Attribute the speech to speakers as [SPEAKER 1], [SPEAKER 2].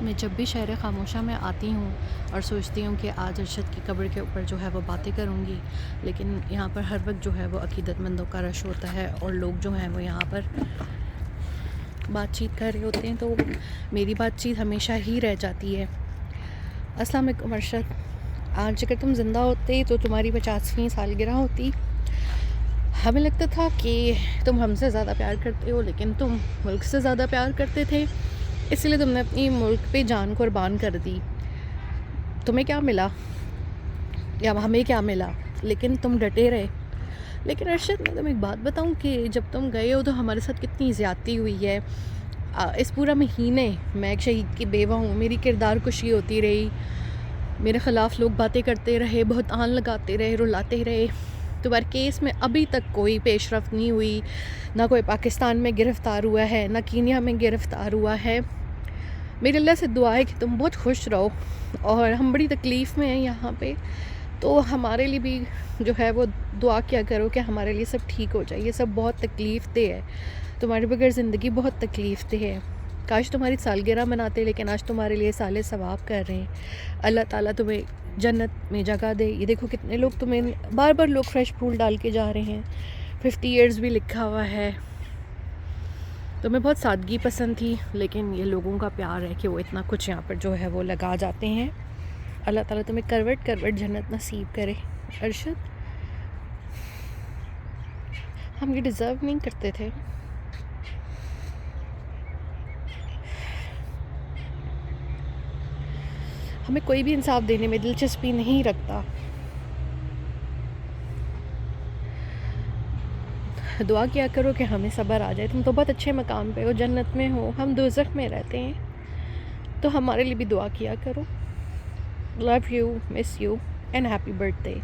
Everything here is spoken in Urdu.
[SPEAKER 1] میں جب بھی شہر خاموشہ میں آتی ہوں اور سوچتی ہوں کہ آج ارشد کی قبر کے اوپر جو ہے وہ باتیں کروں گی، لیکن یہاں پر ہر وقت جو ہے وہ عقیدت مندوں کا رش ہوتا ہے اور لوگ جو ہیں وہ یہاں پر بات چیت کر رہے ہوتے ہیں، تو میری بات چیت ہمیشہ ہی رہ جاتی ہے۔ السلام علیکم ارشد، آج اگر تم زندہ ہوتے تو تمہاری 50ویں سالگرہ ہوتی۔ ہمیں لگتا تھا کہ تم ہم سے زیادہ پیار کرتے ہو، لیکن تم ملک سے زیادہ پیار کرتے تھے، اس لیے تم نے اپنی ملک پہ جان قربان کر دی۔ تمہیں کیا ملا یا ہمیں کیا ملا، لیکن تم ڈٹے رہے۔ لیکن ارشد، میں تمہیں ایک بات بتاؤں کہ جب تم گئے ہو تو ہمارے ساتھ کتنی زیادتی ہوئی ہے۔ اس پورا مہینے میں ایک شہید کی بیوہ ہوں، میری کردار کشی ہوتی رہی، میرے خلاف لوگ باتیں کرتے رہے، بہتان لگاتے رہے، رلاتے رہے۔ تمہارے کیس میں ابھی تک کوئی پیش رفت نہیں ہوئی، نہ کوئی پاکستان میں گرفتار ہوا ہے، نہ کینیا میں گرفتار ہوا ہے۔ میرے اللہ سے دعا ہے کہ تم بہت خوش رہو، اور ہم بڑی تکلیف میں ہیں یہاں پہ، تو ہمارے لیے بھی جو ہے وہ دعا کیا کرو کہ ہمارے لیے سب ٹھیک ہو جائے۔ یہ سب بہت تکلیف دہ ہے، تمہارے بغیر زندگی بہت تکلیف دہ ہے۔ کاش تمہاری سالگرہ مناتے، لیکن آج تمہارے لیے سال ثواب کر رہے ہیں۔ اللہ تعالیٰ تمہیں جنت میں جگہ دے۔ یہ دیکھو کتنے لوگ تمہیں بار بار لوگ فریش پھول ڈال کے جا رہے ہیں، 50 ایئرز بھی لکھا ہوا ہے۔ تمہیں بہت سادگی پسند تھی، لیکن یہ لوگوں کا پیار ہے کہ وہ اتنا کچھ یہاں پر جو ہے وہ لگا جاتے ہیں۔ اللہ تعالیٰ تمہیں کروٹ کروٹ جنت نصیب کرے۔ ارشد، ہم یہ ڈیزرو نہیں کرتے تھے۔ ہمیں کوئی بھی انصاف دینے میں دلچسپی نہیں رکھتا۔ دعا کیا کرو کہ ہمیں صبر آ جائے۔ تم تو بہت اچھے مقام پہ ہو، جنت میں ہو، ہم دوزخ میں رہتے ہیں، تو ہمارے لیے بھی دعا کیا کرو۔ Love you, miss you, and happy birth day.